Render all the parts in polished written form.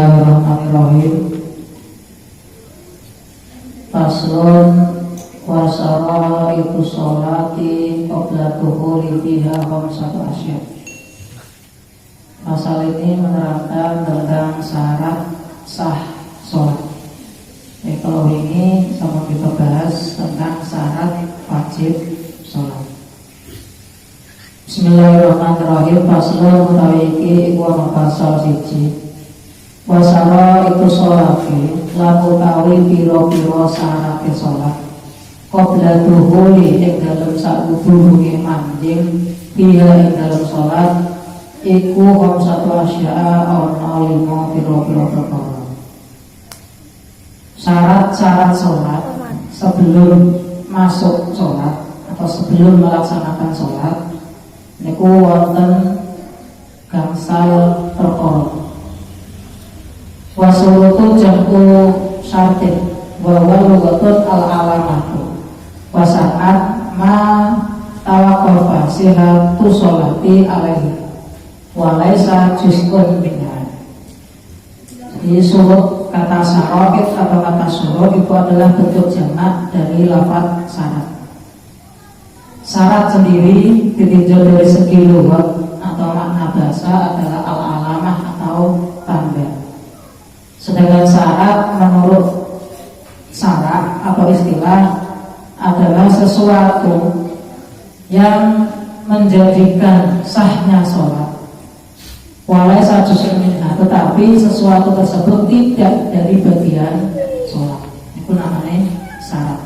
Bismillahirrahmanirrahim. Faslun wa syara'itu sholati qabla dukhuli fiha khamsatu asya'. Pasal ini menerangkan tentang syarat sah sholat. Kalau ini sama kita bahas tentang syarat wajib sholat. Bismillahirrahmanirrahim. Faslun utawi iki iku ana pasal siji. Wasara itu sholati lan utawi pira-pira syarate sholat qabla dukhuli ing dalem sadurunge manjing biha ing dalem sholat iku khamsatu asya'a ana 5 pira-pira perkara. Syarat-syarat sholat sebelum masuk sholat atau sebelum melaksanakan sholat niku wonten gangsal perkara. Wasurutu jam'u syartin wa lughatun al-alamatu wa sa'at ma tawaqqafa sihatu sholati alaihi wa laisa juz'un minha. Jadi surut kata syara'it atau kata surut itu adalah bentuk jamak dari lafaz syarat. Syarat sendiri ditinjau dari segi lughat atau makna bahasa adalah al-alamah atau tanda. Sedangkan syarat menurut syarat atau istilah adalah sesuatu yang menjadikan sahnya sholat. Walaysa juz'un minha, tetapi sesuatu tersebut tidak dari bagian sholat. Itu namanya syarat.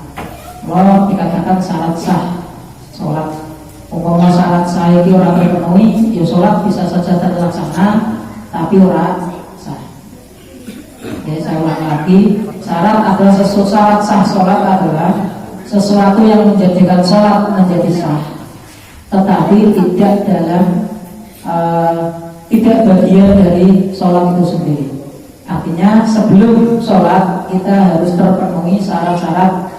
Kalau dikatakan syarat sah sholat, umpama syarat sah itu orang terpenuhi, ya sholat bisa saja terlaksana, tapi orang sah. Jadi saya ulang lagi, syarat adalah syarat sah sholat adalah sesuatu yang menjadikan sholat menjadi sah, tetapi tidak dalam tidak bagian dari sholat itu sendiri. Artinya sebelum sholat kita harus terpenuhi syarat-syarat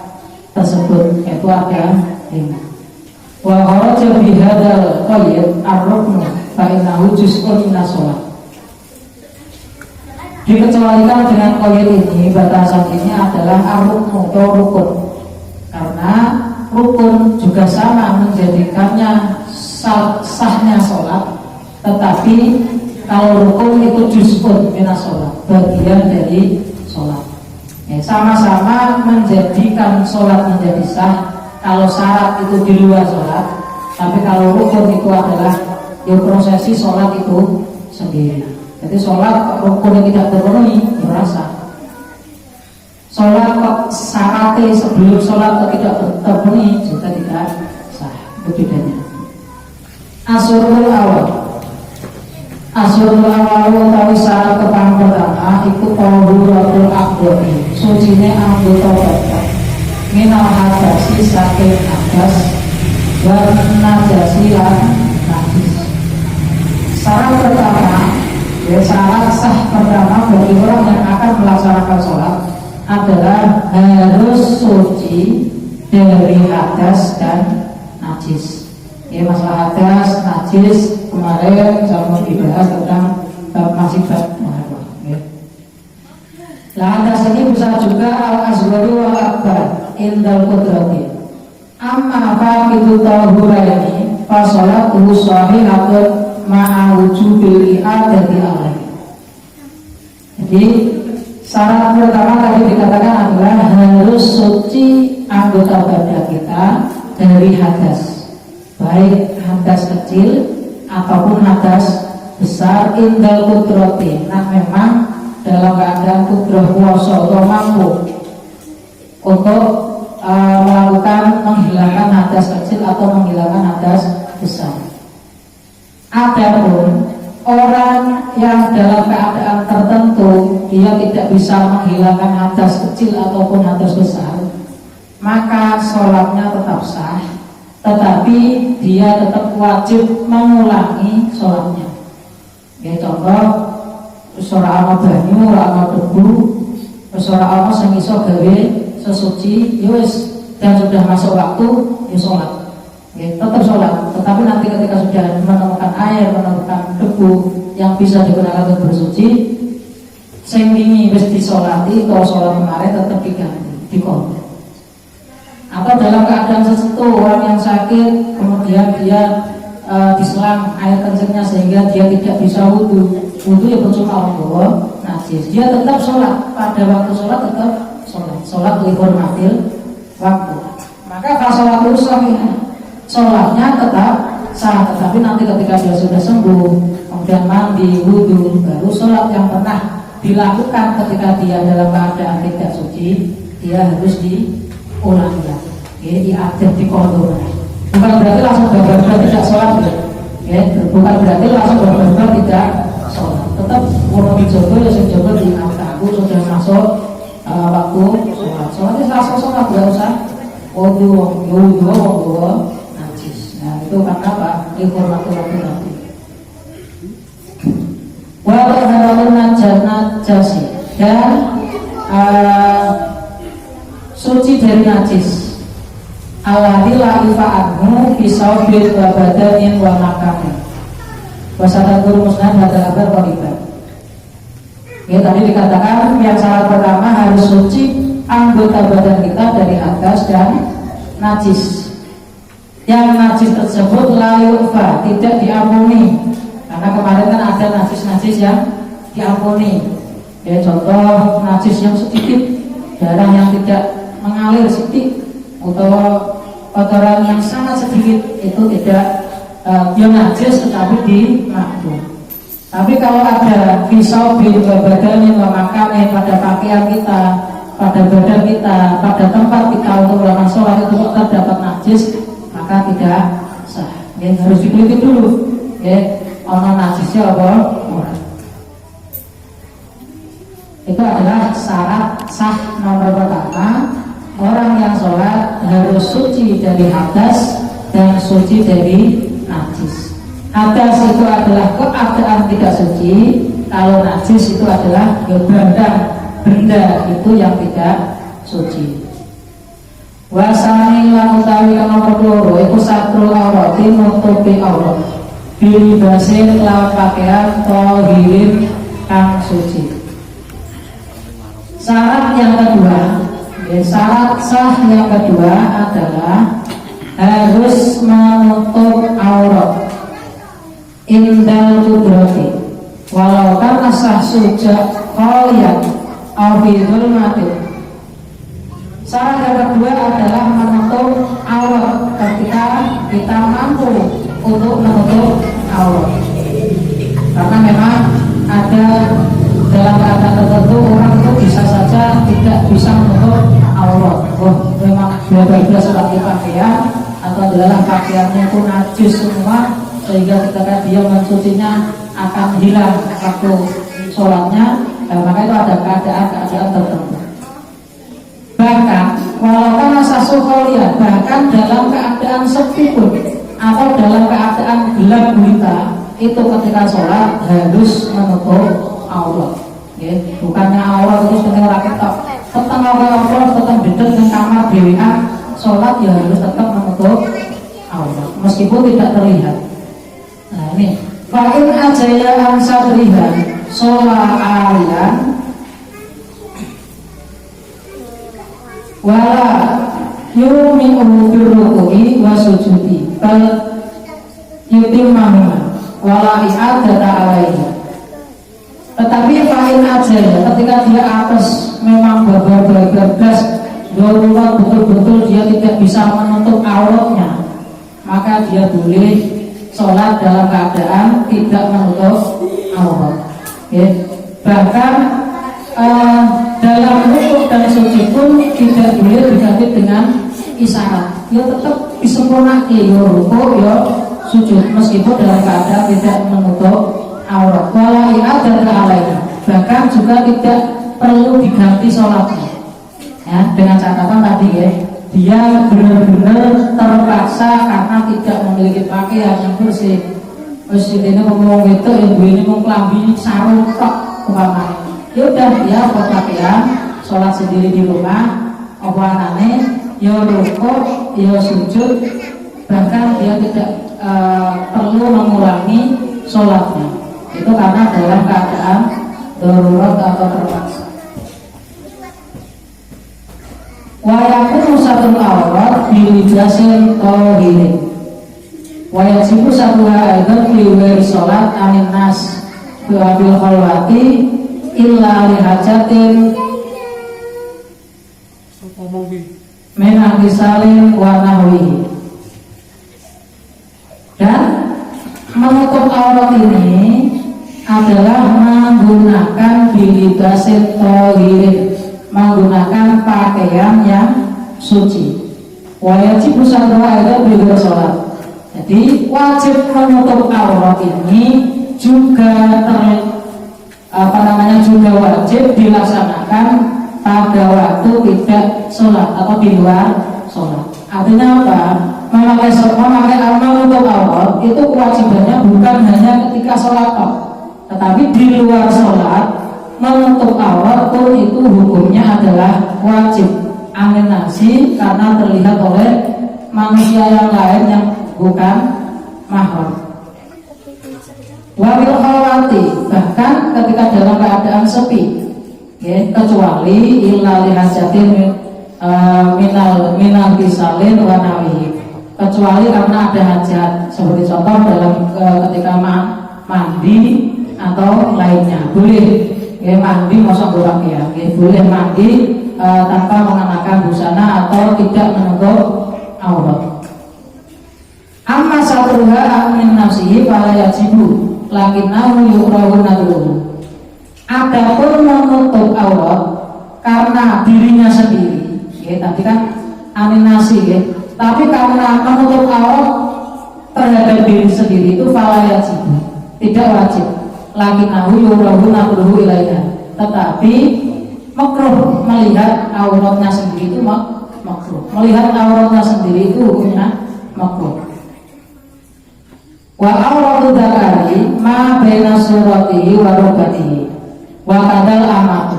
tersebut, yaitu ada 5. Wa kharaja bihadzal qayd ar-ruknu fa innahu juz'un minas sholat. Dikecualikan dengan qayd ini, batasan ini adalah ar-ruknu atau rukun, karena rukun juga sama menjadikannya sahnya sholat, tetapi kalau rukun itu juz'un minas sholat, bagian dari sholat. Sama-sama menjadikan sholat menjadi sah. Kalau syarat itu di luar sholat, tapi kalau rukun itu adalah ya prosesi sholat itu sendiri. Jadi sholat rukun yang tidak terpenuhi merasa sholat kok syaratnya sebelum sholat tidak terpenuhi juga tidak sah. Itu bedanya. Asyurul awal utawi syarat kepang pertama iku tahuratul aqdhi, sucine anggota badan minal hadasi saking hadas wan najasi lan najis. Syarat pertama, syarat sah pertama bagi orang yang akan melaksanakan sholat adalah harus suci dari hadas dan najis. Ya, masalah hadas, najis kemarin sama dibahas tentang bab masifat muharram. Nah, hadas ini bisa juga al-asgharu wal akbar indal qudrati. Amma faqidu tahuraini fa sholatuhu shahihatun ma'a wujubil i'adati alaihi. Jadi syarat pertama tadi dikatakan adalah harus suci anggota badan kita dari hadas, baik hadas kecil ataupun hadas besar indal qudrati. Nah, memang dalam keadaan kudrah kuasa atau mampu untuk melakukan menghilangkan hadas kecil atau menghilangkan hadas besar. Adapun orang yang dalam keadaan tertentu dia tidak bisa menghilangkan hadas kecil ataupun hadas besar, maka sholatnya tetap sah, tetapi dia tetap wajib mengulangi sholatnya. Ya, contoh seorang ama banyu, seorang ama debu, seorang ama sing iso gawe sesuci, yowes, dan sudah masuk waktu, ya sholat. Ya, tetap sholat, tetapi nanti ketika sudah menemukan air, menemukan debu yang bisa digunakan untuk bersuci, sing wingi wis disolati atau sholat kemarin tetap diganti, dikontrol. Atau dalam keadaan tertentu orang yang sakit kemudian dia diselang air kencingnya sehingga dia tidak bisa wudhu ya percuma Allah najis, dia tetap sholat pada waktu sholat, tetap sholat lihormatil waktu. Maka kalau sholat sholatnya tetap sah, tetapi nanti ketika dia sudah sembuh kemudian mandi wudhu baru sholat yang pernah dilakukan ketika dia dalam keadaan tidak suci dia harus diulangi lagi, diatur, dikontrol. Bukan berarti langsung benar-benar tidak sholat bukan berarti langsung benar-benar tidak sholat, tetap kalau dijogo ya dijogo di aku sudah masuk waktu sholatnya langsung sholat, nggak usah wudhu najis. Nah itu karena apa? Informasi waktu nanti. Walau harapun najasi dan suci dari najis. Alladzi la ifa'anhu fisaubil wa badanin wa makamin. Wasadatul musnad hadal abar qoriban. Ya tadi dikatakan yang syarat pertama harus suci anggota badan kita dari hadas dan najis. Yang najis tersebut la yu'fa, tidak diampuni. Karena kemarin kan ada najis-najis yang diampuni. Ya contoh najis yang sedikit, darah yang tidak mengalir sedikit, atau kotoran yang sangat sedikit itu tidak dia najis tetapi dimaklum. Tapi kalau ada pisau di badannya memakannya pada pakaian kita, pada badan kita, pada tempat kita untuk melakukan sholat itu terdapat najis, maka tidak sah. Ya, harus diteliti dulu. Ya, ono najisnya apa? Orang. Itu adalah syarat sah nomor pertama. Orang yang sholat harus suci dari hadas dan suci dari najis. Hadas itu adalah keadaan tidak suci, kalau najis itu adalah benda itu yang tidak suci. Wasani lan utawi nomor loro iku satru aurati nutupi aurat. Bilibasin lawan pakaian tohirin kang suci. Syarat yang kedua, syarat sah yang kedua adalah harus menutup aurat indal kudrati, walau karena sah sujak qalian awidul mati. Syarat yang kedua adalah menutup aurat ketika kita mampu untuk menutup aurat, karena memang ada dalam keadaan tertentu orang itu bisa saja tidak bisa menutup aurat. Memang beda-beda seperti pakaian atau adalah pakaiannya itu najis semua sehingga ketika dia mencucinya akan hilang waktu sholatnya. Maka itu ada keadaan tertentu. Bahkan walaupun sasu kolian, bahkan dalam keadaan sepi pun atau dalam keadaan gelap gulita itu ketika sholat harus menutup aurat. Bukannya aurat itu sebenarnya orang kita tetap aurat tetap beda dengan kamar dewan sholat ya harus tetap menutup aurat meskipun tidak terlihat. Nah ini fa'in ajaya ansadrihan sholat alian wala yumi'u birruku'i wa sujudi bal yutimmahu wala i'adata alaihi. Tetapi fa'in aja ya, ketika dia apes memang bergas darurat betul-betul dia tidak bisa menutup auratnya, maka dia boleh sholat dalam keadaan tidak menutup aurat. Bahkan dalam rukuk dan sujud pun tidak boleh diganti dengan isyarat. Dia tetap disempurnakan ya rukuk ya sujud meskipun dalam keadaan tidak menutup aurat. Wala i'adata alaihi, bahkan juga tidak perlu diganti sholatnya. Ya, dengan catatan tadi ya, dia benar-benar terpaksa karena tidak memiliki pakaian yang bersih. Terus ini ngomong itu, ibu ini mau kelambi sarung tok umpamanya. Ya udah dia berpakaian, sholat sendiri di rumah, apa anane, ya rukuk, ya sujud, bahkan dia tidak perlu mengulangi sholatnya. Itu karena dalam keadaan darurat atau terpaksa. Wayakunu satu aurat bilibasin tohirin. Wayajibu satuha aidan liwir sholat anin nas biwabil khalwati illa lihajatin min ahdisalin wa nahwihi. Dan menutup aurat ini adalah menggunakan bilibasin tohirin, menggunakan pakaian yang suci. Wajibu satuha aidan liwir sholat. Jadi wajib menutup aurat ini juga juga wajib dilaksanakan pada waktu tidak sholat atau di luar sholat. Artinya apa? Memakai menutup aurat itu kewajibannya bukan hanya ketika sholat, tetapi di luar sholat menutup aurat pun itu hukumnya adalah wajib. Amin nasi karena terlihat oleh manusia yang lain yang bukan mahram. Wabil khalwati, bahkan ketika dalam keadaan sepi, ya, kecuali illa lihajatin minal bisalin wa nawihi, kecuali karena ada hajat, seperti contoh dalam ketika mandi atau lainnya boleh, ya, mandi masa kurang ya, boleh mandi tanpa mengenakan busana atau tidak menutup aurat. Amma satruha amin nafsihi fala yajibu lakinnahu yukrahu nadruhu. Adapun menutup aurat karena dirinya sendiri, ya, tadi kan amin nafsi, ya, tapi karena menutup aurat terhadap diri sendiri itu fala yajibu, tidak wajib. Lakinnahu yukrahu nadruhu ilaiha, tetapi makruh melihat auratnya sendiri itu makruh. Melihat auratnya sendiri itu hukumnya makruh. Wa auratu dzakari ma baina suratihi wa rukbatihi wa kadal amatu.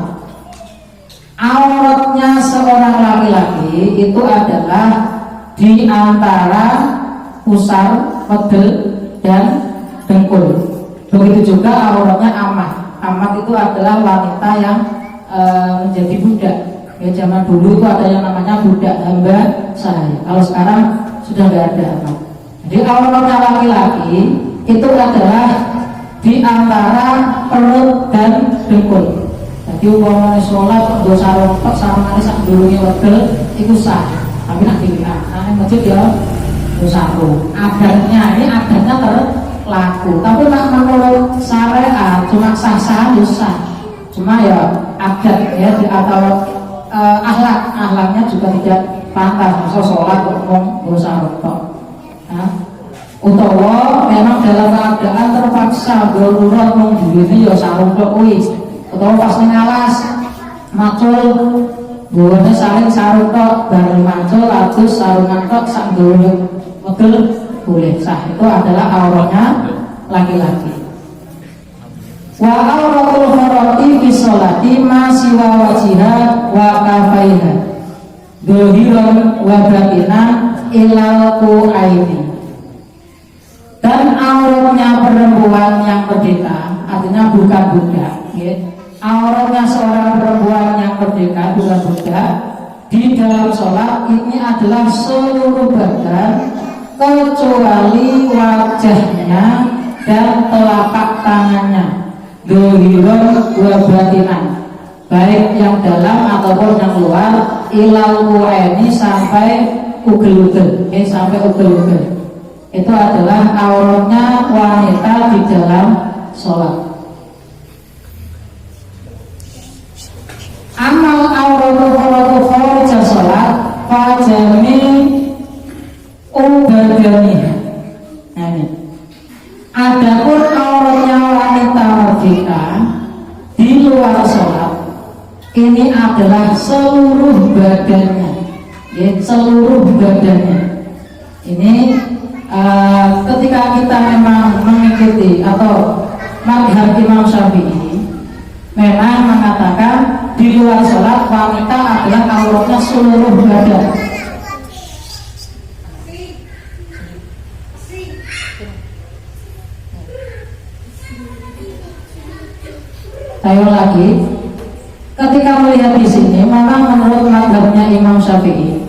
Auratnya seorang laki-laki itu adalah di antara pusar, pedel dan dengkul. Begitu juga auratnya amah. Amah itu adalah wanita yang menjadi budak. Ya, zaman dulu itu ada yang namanya budak hamba sahaya. Kalau sekarang sudah tidak ada amah. Jadi auratnya laki-laki itu adalah di antara perut dan dengkul. Jadi umpamanya sholat untuk sarung sak dulunya wedel itu sah. Tapi nak dilihat, nah masjid ya sarung. Adatnya terlaku. Tapi nak menurut syariat cuma sah-sah sah. Cuma ya adat ya atau akhlaknya juga tidak pantas. Masa sholat untuk sarung. Utawa memang dalam keadaan terpaksa darurat menggunakan ya sarung tok kuwi. Utawa pas ning alas macul ngene saling sarung tok bareng macul atus sarungan tok sak dulure megel boleh sah. Itu adalah auratnya laki-laki. Wa auratul marati fi sholati ma siwa wajiha wa kafaiha dhahiran wa batinan ilal qu'aini. Dan auratnya perempuan yang merdeka, artinya bukan budak, ya. Auratnya seorang perempuan yang merdeka, bukan budak, di dalam sholat ini adalah seluruh badan kecuali wajahnya dan telapak tangannya, dhahiran wa batinan, baik yang dalam ataupun yang luar, ilal qu'aini sampai ugel-ugel, ya, sampai ugel-ugel. Itu adalah auratnya wanita di dalam sholat. Amal auratu kharija sholat fajami ubadani. Nah, ini. Adapun auratnya wanita merdeka di luar sholat ini adalah seluruh badannya, ya, seluruh badannya. Ini ketika kita memang mengikuti atau mazhab Imam Syafi'i memang mengatakan di luar sholat wanita adalah auratnya seluruh badan. Saya Syafi'i, ketika melihat di sini, maka menurut mazhabnya Imam Syafi'i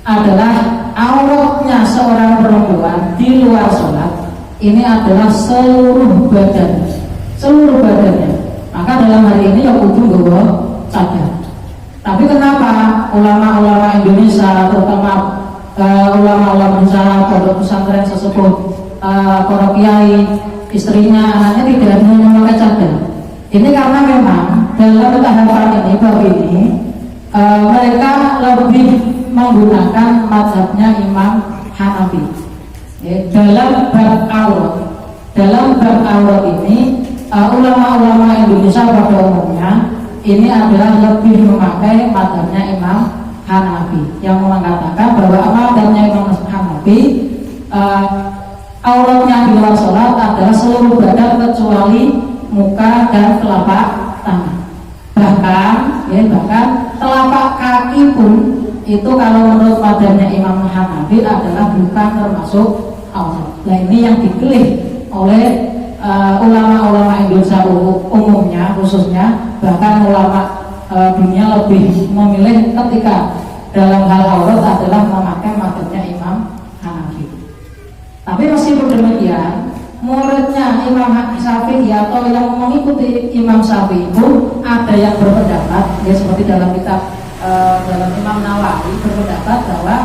adalah auratnya seorang perempuan di luar sholat ini adalah seluruh badannya. Maka dalam hari ini ya kudu nggawa cadar. Tapi kenapa ulama-ulama Indonesia, terutama ulama-ulama besar, pondok pesantren sesepuh, para kiai, istrinya, anaknya tidak memakai cadar? Ini karena memang dalam tahapan ini, bab ini, mereka lebih menggunakan mazhabnya Imam Hanafi. Dalam bab aurat ini, ulama-ulama Indonesia pada umumnya ini adalah lebih memakai mazhabnya Imam Hanafi, yang mengatakan bahwa mazhabnya Imam Hanafi, auratnya di luar sholat adalah seluruh badan kecuali muka dan telapak tangan. Bahkan telapak kaki pun itu kalau menurut mazhabnya Imam Hanafi adalah bukan termasuk aurat. Nah, ini yang dipilih oleh ulama-ulama Indonesia umumnya, khususnya bahkan ulama dunia lebih memilih ketika dalam hal aurat adalah memakai mazhabnya Imam Hanafi. Tapi meskipun demikian, muridnya Imam Syafi'i atau yang mengikuti Imam Syafi'i itu ada yang berpendapat, ya seperti dalam kitab dalam Imam Nawawi berpendapat bahwa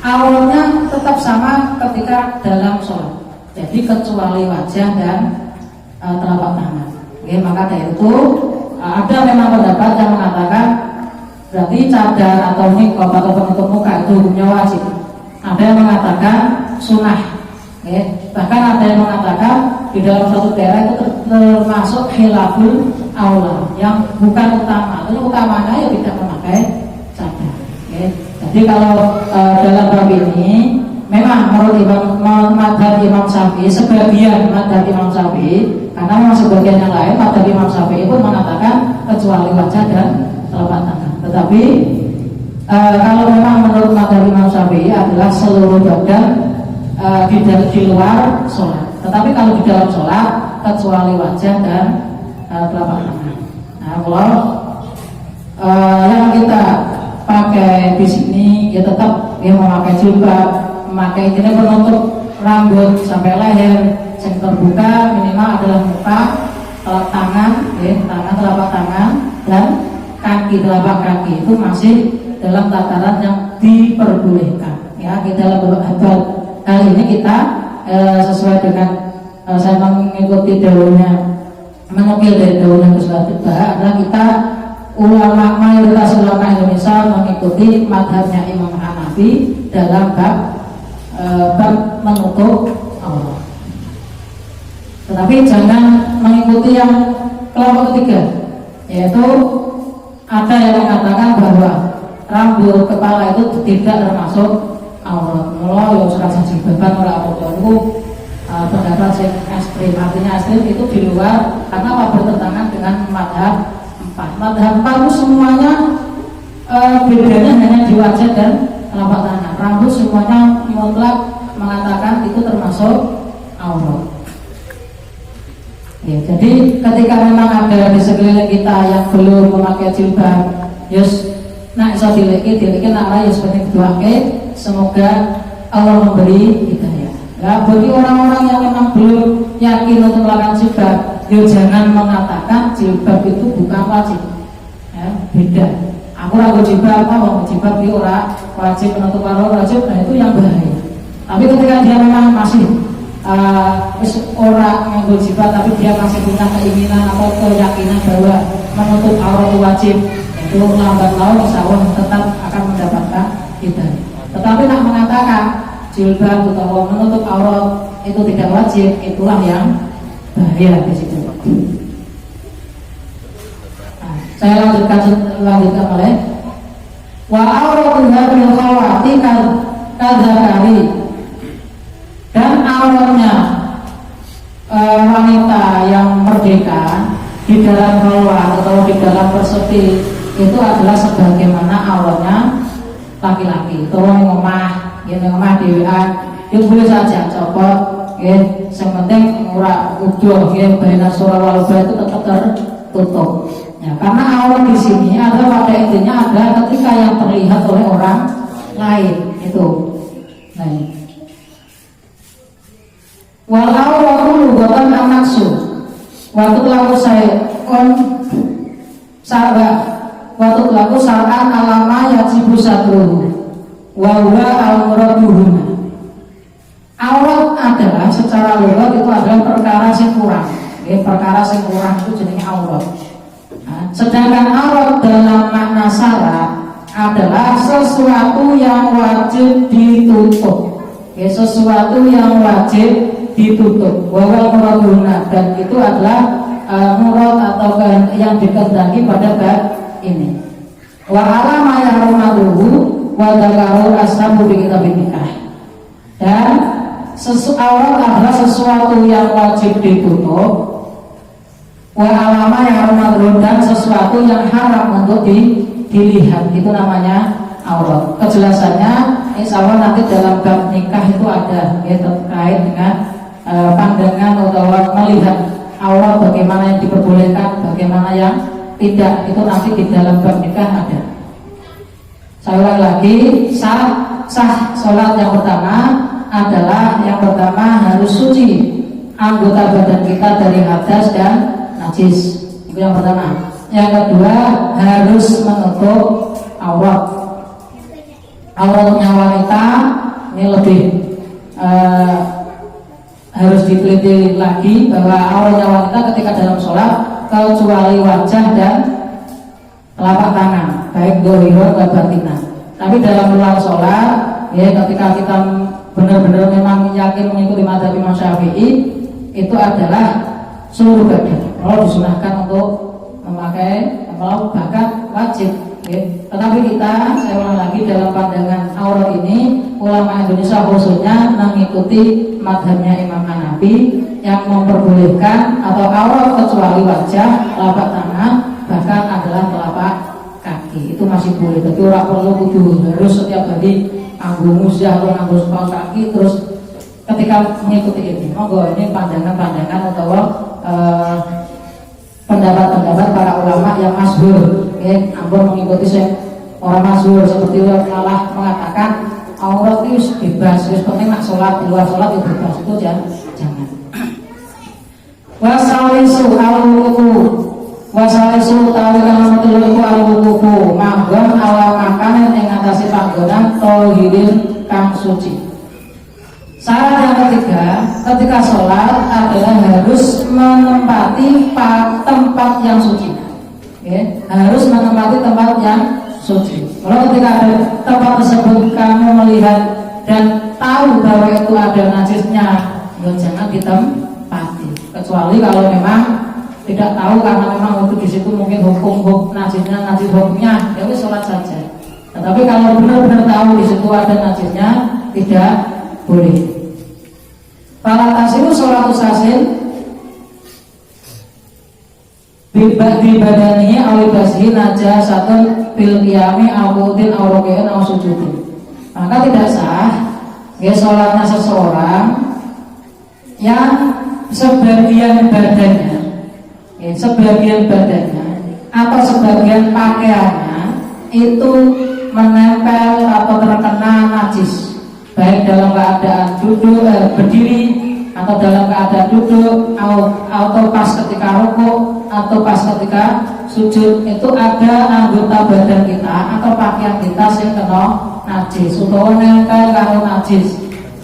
auratnya tetap sama ketika dalam sholat. Jadi kecuali wajah dan telapak tangan. Oke, maka dari itu ada memang pendapat yang mengatakan berarti cadar atau niqab atau penutup muka itu hukumnya wajib. Ada yang mengatakan sunnah. Bahkan ada yang mengatakan di dalam suatu daerah itu termasuk khilaful aula, yang bukan utama. Itu utamanya ya tidak memakai cadar. Jadi kalau dalam bab ini memang menurut mazhab Imam Syafi'i, sebagian mazhab Imam Syafi'i, karena memang sebagian yang lain mazhab Imam Syafi'i pun mengatakan kecuali wajah dan telapak tangan. Tetapi kalau memang menurut mazhab Imam Syafi'i adalah seluruh badan di luar sholat. Tetapi kalau di dalam sholat kecuali wajah dan telapak tangan. Nah, kalau yang kita pakai di sini ya tetap ya memakai jilbab, memakai ini penutup rambut sampai leher, yang terbuka minimal adalah muka, tangan, telapak tangan dan kaki, telapak kaki itu masih dalam tataran yang diperbolehkan. Ya, kita dalam kali ini kita sesuai dengan saya mengikuti daunnya, menukil dari daunnya Gus Latibah adalah kita mayoritas ulama Indonesia mengikuti mazhabnya Imam Hanafi dalam bab menutup aurat. Tetapi jangan mengikuti yang kelompok ketiga, yaitu ada yang mengatakan bahwa rambut kepala itu tidak termasuk aurat. Mula yang sudah jilbaban ora apa-apa itu pendapat yang ekstrim. Artinya ekstrim itu di luar karena bertentangan dengan mazhab 4. Mazhab 4 itu semuanya bedanya hanya di wajah dan telapak tangan. Rambut semuanya mutlak mengatakan itu termasuk aurat. Ya, jadi ketika memang ada di sekeliling kita yang belum memakai jilbab, yus nak iso dileki nak ya seperti doake, semoga Allah memberi hidayah. Ya, bagi orang-orang yang memang belum yakin untuk melakukan jilbab, ya jangan mengatakan jilbab itu bukan wajib. Ya, beda. Aku ragu jilbab, mau jilbab itu orang wajib, menutup aurat wajib, nah itu yang bahaya. Tapi ketika dia memang masih orang yang jilbab, tapi dia masih punya keinginan atau keyakinan bahwa menutup aurat itu wajib, itu lambat laun insya Allah tetap akan mendapatkan hidayah. Tetapi nak mengatakan jilbab atau menutup aurat itu tidak wajib, itulah yang bahaya di situ. Nah, saya lanjutkan oleh wa auratul hadil khawati kadzakari, dan auratnya wanita yang merdeka di dalam khalwat atau di dalam perseti itu adalah sebagaimana auratnya laki-laki. Turun ngomah, ngomah di WA, itu boleh saja copot, yang penting murah udah, bahina surah wal itu tetap tertutup. Ya, karena aurat di sini adalah pada intinya ada ketika yang terlihat oleh orang lain itu. Nah, wal auratu lugatan an-naqsu wa tutlaku sayyun sahabat wa tutlaku sa'an alama yajibu satruhu wa huwa al-muraduhuna. Aurat adalah secara lugat itu adalah perkara yang kurang. Perkara yang kurang itu jenisnya aurat. Nah, sedangkan aurat dalam makna syarak adalah sesuatu yang wajib ditutup. Sesuatu yang wajib ditutup. Wawal muraduna, dan itu adalah murad atau yang dikehendaki pada bab ini. Wa alama yahrumaduhu wa dzakaru ashabu bi kitabin nikah. Dan aurat adalah sesuatu yang wajib ditutup. Wa alama yang haram dan sesuatu yang haram untuk dilihat, itu namanya aurat. Kejelasannya insya Allah nanti dalam bab nikah itu ada ya, terkait dengan pandangan atau melihat aurat, bagaimana yang diperbolehkan, bagaimana yang tidak, itu nanti di dalam bab nikah ada. Saya ulang lagi, sah sholat yang pertama adalah yang pertama harus suci anggota badan kita dari hadas dan najis, itu yang pertama. Yang kedua harus menutup aurat. Auratnya wanita ini lebih harus diteliti lagi bahwa auratnya wanita ketika dalam sholat kecuali wajah dan telapak tangan, baik dohirun dan batinan. Tapi dalam ruang sholat ya, ketika kita benar-benar memang yakin mengikuti mazhab Imam Syafi'i, itu adalah seluruh badan. Kalau disunahkan untuk memakai kalau bahkan wajib. Okay. Tetapi kita, saya ulang lagi, dalam pandangan aurat ini ulama Indonesia khususnya mengikuti mazhabnya Imam Hanafi yang memperbolehkan atau aurat kecuali wajah, telapak tangan, bahkan adalah telapak kaki itu masih boleh. Tapi orang perlu kudu harus setiap hari nganggo musya atau nganggo sepatu kaki terus ketika mengikuti ini. Monggo, ini pandangan-pandangan atau pendapat-pendapat para ulama yang masyhur. Ampun mengikuti orang masyhur seperti malah mengatakan aurat itu bebas, penting nak sholat, di luar sholat itu bebas, itu jangan. Wasalisu al-wuku, wasalisu tawilan mutuluku al-wuku, manggon ala makanan yang ngatasi panggonan tohirin kang suci. Syarat yang ketiga, ketika sholat adalah harus menempati tempat yang suci. Harus menempati tempat yang suci. Kalau ketika ada tempat tersebut kamu melihat dan tahu bahwa itu ada najisnya, ya jangan ditempati. Kecuali kalau memang tidak tahu karena memang itu di situ mungkin hukum najisnya, najis hukumnya, ya wis sholat saja. Tetapi kalau benar-benar tahu di situ ada najisnya, tidak boleh. Para tasiru sholatu sasin di badanihi awibasih najasatun fil qiyami awudin awrokeun awsujudin. Maka tidak sah ya sholatnya seseorang yang sebagian badannya atau sebagian pakaiannya itu menempel atau terkena najis, baik dalam keadaan duduk berdiri atau dalam keadaan duduk atau pas ketika rukuk atau pas ketika sujud, itu ada anggota badan kita atau pakaian kita yang kena najis atau nempel karo najis.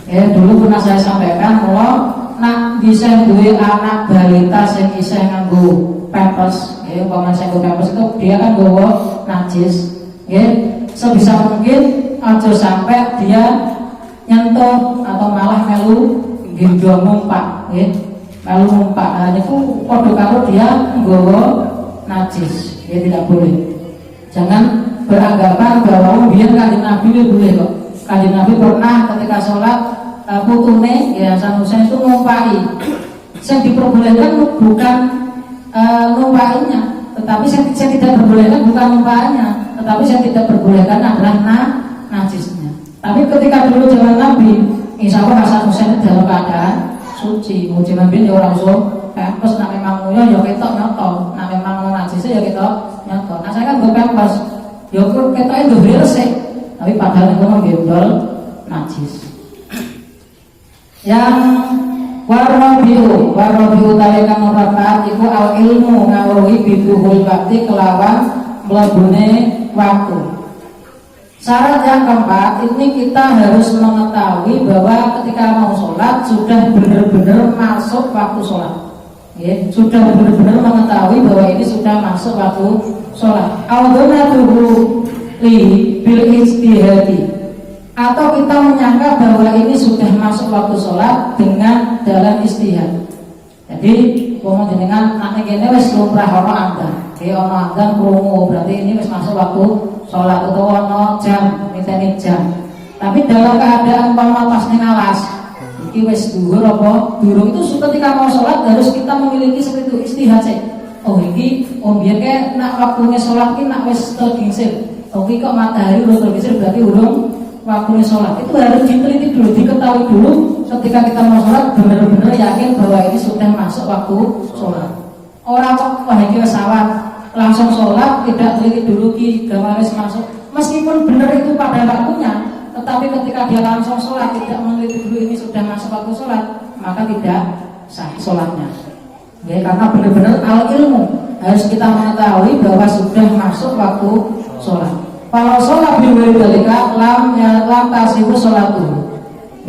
Ya, dulu pernah saya sampaikan kalau nak bisa duwe anak balita yang bisa nganggo pampers, ya umpama saya nganggo pampers itu dia kan bawa najis. Ya, sebisa mungkin aja sampai dia nyentuh atau malah melu gendong numpak, ya melu numpak. Nah itu kode karo dia nggawa najis, ya tidak boleh. Jangan beranggapan bahwa biar kanjeng Nabi boleh kok. Kanjeng Nabi pernah ketika sholat putune ya Sanusi itu numpaki. Yang diperbolehkan bukan numpakinya, tetapi saya tidak berbolehkan bukan numpakinya, tetapi saya tidak berbolehkan adalah najisnya. Tapi ketika dulu zaman Nabi, insya Allah Hasan Husain dalam keadaan suci. Mujiman bin orang so, terus nak memang muyo ya ketok nyoto, nak memang najis ya kita nyata. Nah saya kan gue pempers, ya kita itu resik, tapi padahal itu menggendol najis. Yang warrobiu tawi kang rakaat iku al ilmu ngawruhi biduhul wakti kelawan mlebune waktu. Syarat yang keempat ini kita harus mengetahui bahwa ketika mau sholat sudah benar-benar masuk waktu sholat. Ya, sudah benar-benar mengetahui bahwa ini sudah masuk waktu sholat. Audonatuhu li bil ijtihadi, atau kita menyangka bahwa ini sudah masuk waktu sholat dengan dalam istihad. Jadi ngomong jenengan nanti kene wis lumrah ono adzan, ono adzan krungu berarti ini wis masuk waktu sholat atau ono jam, miteni jam. Tapi dalam keadaan umpama pas ning alas, iki wis dhuwur apa durung, itu ketika mau sholat harus kita memiliki seperti itu istihad sih. Oh iki biar kayak nak waktunya sholat ini nak wis tergingsir. Oh iki kok matahari udah tergingsir berarti urung waktunya sholat. Itu harus diteliti dulu, diketahui dulu ketika kita mau sholat benar-benar yakin bahwa ini sudah masuk waktu sholat. Orang kok wah iki wis sawat langsung sholat tidak teliti dulu ki gawaris masuk, meskipun benar itu pada waktunya, tetapi ketika dia langsung sholat tidak meneliti dulu ini sudah masuk waktu sholat, maka tidak sah sholatnya. Ya, karena benar-benar al ilmu harus kita mengetahui bahwa sudah masuk waktu sholat. Kalau sholat biwiri dalika lam tasibu sholatuhu,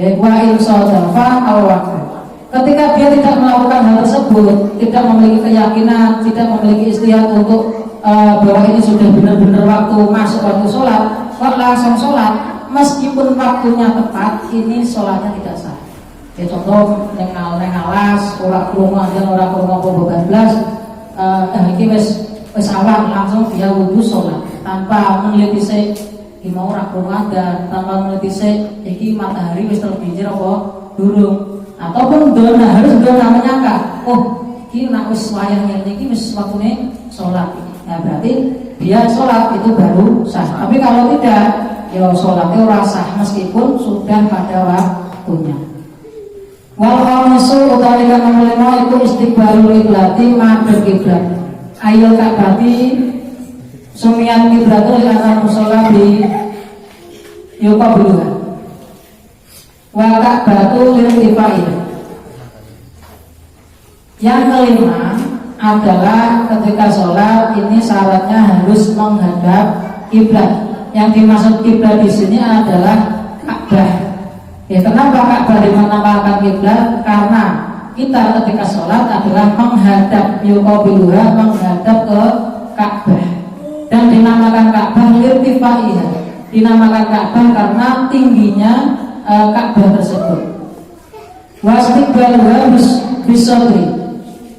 ya wa in shadafa al waqt. Ketika dia tidak melakukan hal tersebut, tidak memiliki keyakinan, tidak memiliki istihad untuk bahwa ini sudah benar-benar waktu masuk waktu sholat, kok langsung sholat, meskipun waktunya tepat, ini sholatnya tidak sah. Ya, contoh neng alas, ora krungu aja, ora krungu apa 12, iki wis awal langsung dia wudu sholat tanpa meneliti sik iki mau ora krungu ada, tanpa meneliti sik iki matahari wis tergelincir apa durung. Ataupun dona harus dona menyangka, oh ini nak wis wayang ini wis waktunya sholat. Nah berarti dia sholat itu baru sah. Tapi kalau tidak, ya sholatnya ora sah meskipun sudah pada waktunya. Wal khamisu utawi kang kelima iku istiqbalul qiblati madhep kiblat. Ayul kabati sumiyan kiblatul ana musalla bi yuqabluha. Wakak batu lirtifai. Yang kelima adalah ketika sholat ini syaratnya harus menghadap kiblat. Yang dimaksud kiblat di sini adalah Ka'bah. Ya, kenapa Ka'bah dinamakan kiblat? Karena kita ketika sholat adalah menghadap yuqabiluha, menghadap ke Ka'bah. Dan dinamakan Ka'bah lirtifai. Dinamakan Ka'bah karena tingginya Ka'bah tersebut. Wastiqbaluha bisodri,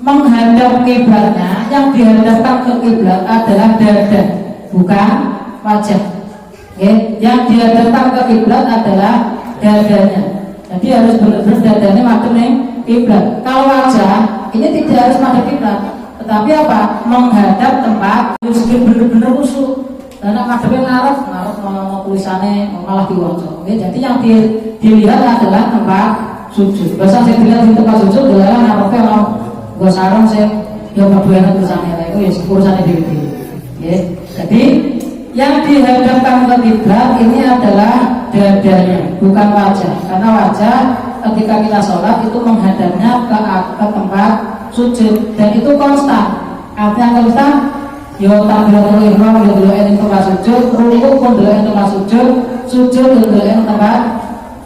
menghadap kiblatnya, yang dihadapkan ke kiblat adalah dada, bukan wajah. Yang dihadapkan ke kiblat adalah dadanya. Jadi harus benar-benar dadanya madhep ning kiblat. Kalau wajah ini tidak harus madhep kiblat, tetapi apa? Menghadap tempat harus benar-benar khusyuk. Karena madhepnya ngarep mau tulisannya malah diwaca. Jadi yang dilihat adalah tempat sujud. Bahasa saya dilihat di tempat sujud adalah ngarepnya mau gue sarung saya yang berduaan tulisannya itu ya urusannya diri. Jadi yang dihadapkan ke kiblat ini adalah dadanya, bukan wajah. Karena wajah ketika kita sholat itu menghadapnya ke tempat sujud dan itu konstan. Artinya konstan. Yo takbiratul ihram yo delok ing tempat sujud, rukuk pun delok ing tempat sujud, sujud yo delok ing tempat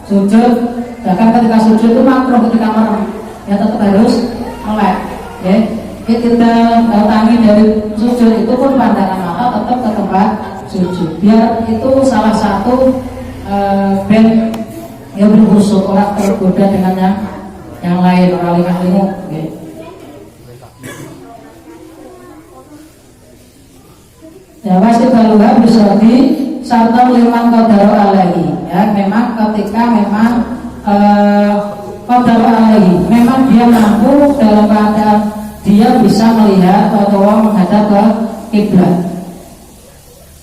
sujud. Bahkan ketika sujud itu makruh ketika merem, ya tetap harus melek. Ya, kita datangi dari sujud itu pun pandangan mata tetap ke tempat sujud. Biar itu salah satu ben yang berkhusyuk, orang tergoda dengan yang lain, orang lima-lima. Ya pasti baluha bisa di sarta liman qadaro alaihi. Ya memang ketika memang qadaro alaihi, memang dia mampu dalam keadaan dia bisa melihat atau menghadap ke kiblat.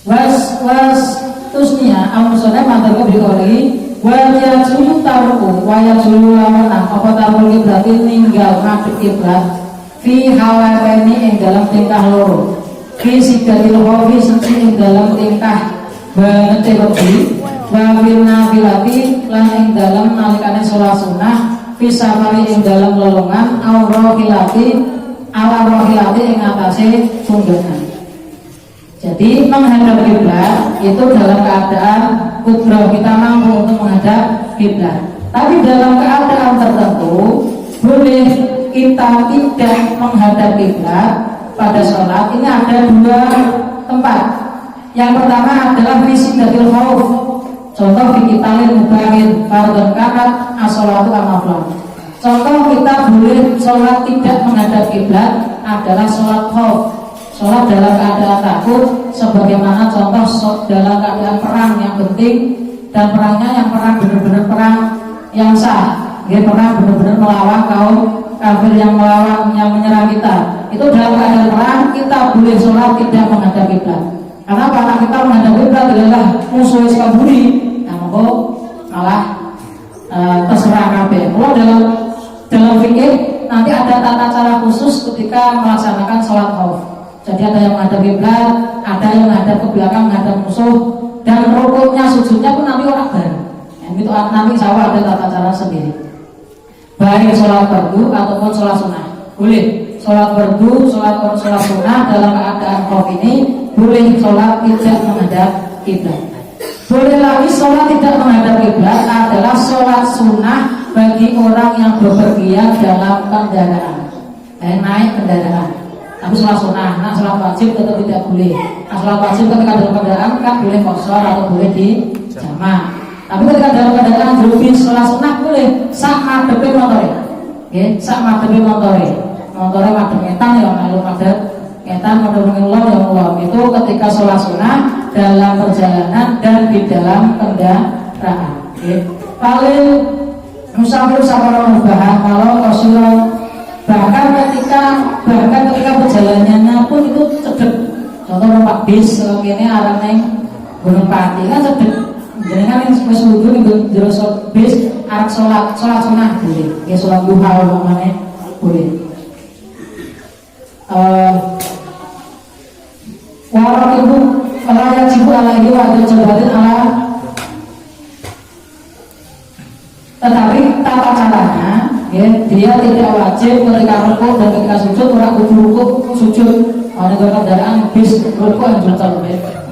Was tusnya al-musannaf mantar bikoli wa yajulu taruku wa yajulu lamana apa taruku kiblat ninggal madhep kiblat fi halaini ing dalam tingkah loro. visi dari lohofi sing dalam tingkah banget wedi wa nafilati lan ing dalam nalikane sholat sunnah fisafari ing dalam lelungan aurahilati ala rohilati ing atase tunggangan. Jadi menghadap kiblat itu dalam keadaan kudroh kita mampu untuk menghadap kiblat. Tapi dalam keadaan tertentu boleh kita tidak menghadap kiblat pada sholat. Ini ada dua tempat. Yang pertama adalah visi dari khauf. Contoh fikitalin mubahin fardhon kanat as-sholatu amaflan. Contoh kita boleh sholat tidak menghadap kiblat adalah sholat khauf. Sholat dalam keadaan takut, sebagaimana contoh dalam keadaan perang yang penting, dan perangnya yang perang benar-benar perang yang sah. Dia perang benar-benar melawan kaum kafir yang melawan, yang menyerang kita. Itu dalam keadaan perang kita boleh sholat tidak menghadap kiblat. Karena para kita menghadap kiblat adalah musuh kaburi. Nah, monggo malah terserah kabeh. Kalau dalam fikih nanti ada tata cara khusus ketika melaksanakan sholat khauf. Jadi ada yang menghadap kiblat, ada yang menghadap ke belakang, menghadap musuh, dan rukuknya, sujudnya pun nanti orang bareng. Itu nanti insya ada tata cara sendiri. Baik sholat fardu ataupun sholat sunnah boleh. Sholat fardu, sholat sunnah dalam keadaan khauf ini boleh sholat tidak menghadap kiblat. Boleh lagi sholat tidak menghadap kiblat adalah sholat sunnah bagi orang yang bepergian dalam kendaraan, naik kendaraan. Tapi sholat sunnah, nah sholat wajib tetap tidak boleh. Nah sholat wajib ketika dalam kendaraan kan boleh qashar atau boleh di jamak. Tapi ketika dalam kendaraan berubis sholat sunnah boleh sak madhepe motore. Nggih, sak madhepe motore. Motore madhep ngetan ya melu madhep ngetan, madhep ngelor ya ngelor. Itu ketika sholat sunnah dalam perjalanan dan di dalam kendaraan. Nggih. Paling musafir sapara mubah kalau qasira. Bahkan ketika perjalanannya pun itu cedek. Contoh numpak bis ini arah neng Gunung Pati kan cedek. Jadi kan yang wis wudu ning jero bis arah sholat sunnah boleh. Ya sholat duha umpamane boleh. Warok itu orang jibu alaihi wa jabatin ala. Tetapi tata caranya ya, dia tidak wajib ketika rukuk dan ketika sujud orang kudu rukuk sujud. Ada kendaraan bis rukuk yang jual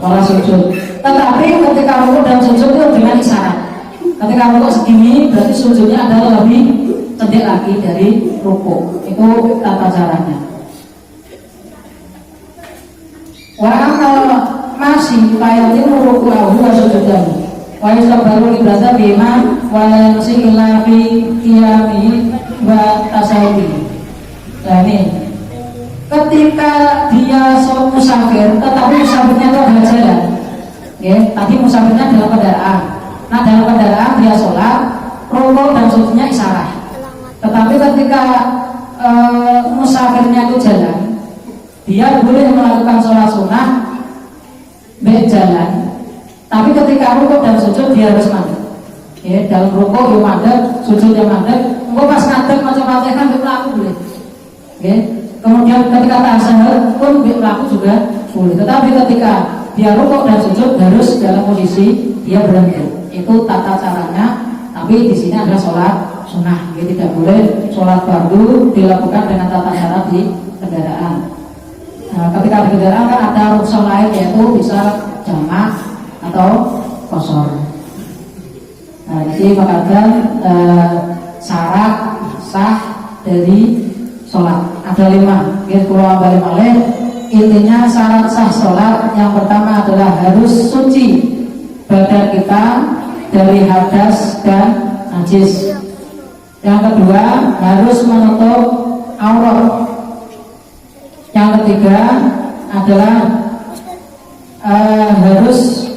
malah sujud. Tetapi ketika rukuk dan sujud itu dengan isyarat. Ketika rukuk segini berarti sujudnya adalah lebih cedek lagi dari rukuk. Itu tata caranya. Masih payahnya rukuk ahu sujudan. Wa yasabaru ibadah bima wa yansi illa fi qiyami wa tasawufi. Nah ini ketika dia musafir, tetapi musafirnya itu adalah jalan. Ya, tadi musafirnya dalam kendaraan. Nah dalam kendaraan dia sholat, rukuk dan sujudnya isyarah. Tetapi ketika musafirnya itu jalan, dia boleh melakukan sholat sunnah berjalan. Tapi ketika rukuk dan sujud dia harus mandek. Ya, dalam rukuk yang mandek, sujud yang mandek. Engkau pas ngadeg macam-macam kan berlaku boleh. Ya. Kemudian ketika tasyahud pun berlaku juga boleh. Tetapi ketika dia rukuk dan sujud harus dalam posisi dia berhenti. Itu tata caranya. Tapi di sini adalah sholat sunnah. Jadi tidak boleh sholat fardu dilakukan dengan tata cara di kendaraan. Nah, ketika di kendaraan kan ada rukhsah lain yaitu bisa jamak atau qashar. Nah, jadi mengatakan syarat sah dari sholat ada 5. Kita pulau balik malih. Intinya syarat sah sholat yang pertama adalah harus suci badan kita dari hadas dan najis. Yang kedua harus menutup aurat. Yang ketiga adalah harus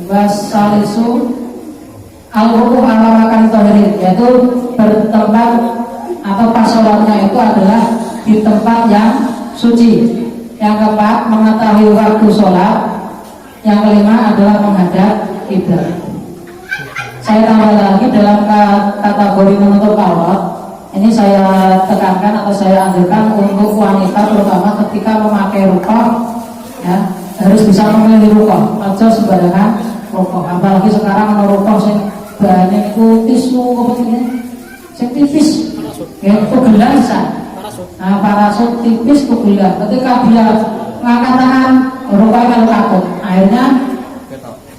wasalisu al-ruku ala makan tohirin, yaitu bertempat atau pas sholatnya itu adalah di tempat yang suci. Yang keempat mengetahui waktu sholat. Yang kelima adalah menghadap kiblat. Saya tambah lagi dalam kategori menutup aurat Ini saya tekankan atau saya anjurkan untuk wanita terutama ketika memakai rukun, ya, harus bisa memilih rukun, aja sembarangan rukun. Apalagi sekarang ada rukun yang bahannya itu tisu apa ini, yang tipis, ya, kegelan bisa. Nah, parasut tipis kegelan. Ketika dia ngangkat tangan, rukun kalau takut, akhirnya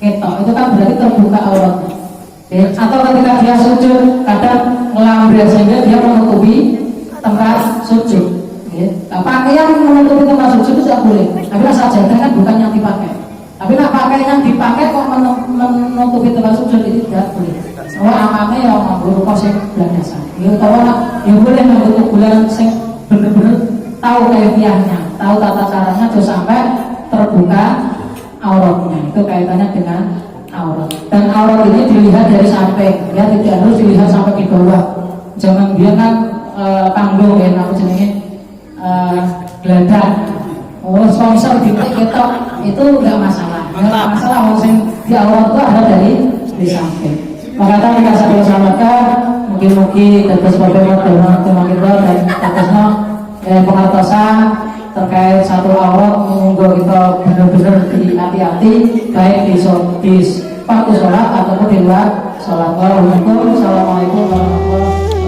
ketok. Itu kan berarti terbuka auratnya. Atau ketika dia sujud kadang ngelamber sehingga dia menutupi tempat sujud. Nah, pakaian menutupi tempat sujud itu tidak boleh. Tapi sajadah kan bukan yang dipakai. Tapi nak pakai yang dipakai kok menutupi tempat sujud itu tidak boleh. Oh, amame ya nganggo kos sing biasa. Ya utawa ya boleh nganggo bulan sing bener-bener tahu kaifiahnya, tahu tata caranya jangan sampai terbuka auratnya. Itu kaitannya dengan aurat. Dan aurat ini dilihat dari samping, ya, tidak harus dilihat sampai di bawah. Jangan dia kan tanggung ya, apa jenenge geladak. Oh, sponsor di ketok itu enggak masalah. Enggak masalah wong di aurat itu ada dari di samping. Maka kita saya selamatkan mungkin dados bapak model kita dan datasnya pengertosan terkait satu aurat. Monggo kita benar-benar hati-hati baik di waktu sholat ataupun di luar sholat. Assalamualaikum warahmatullahi wabarakatuh.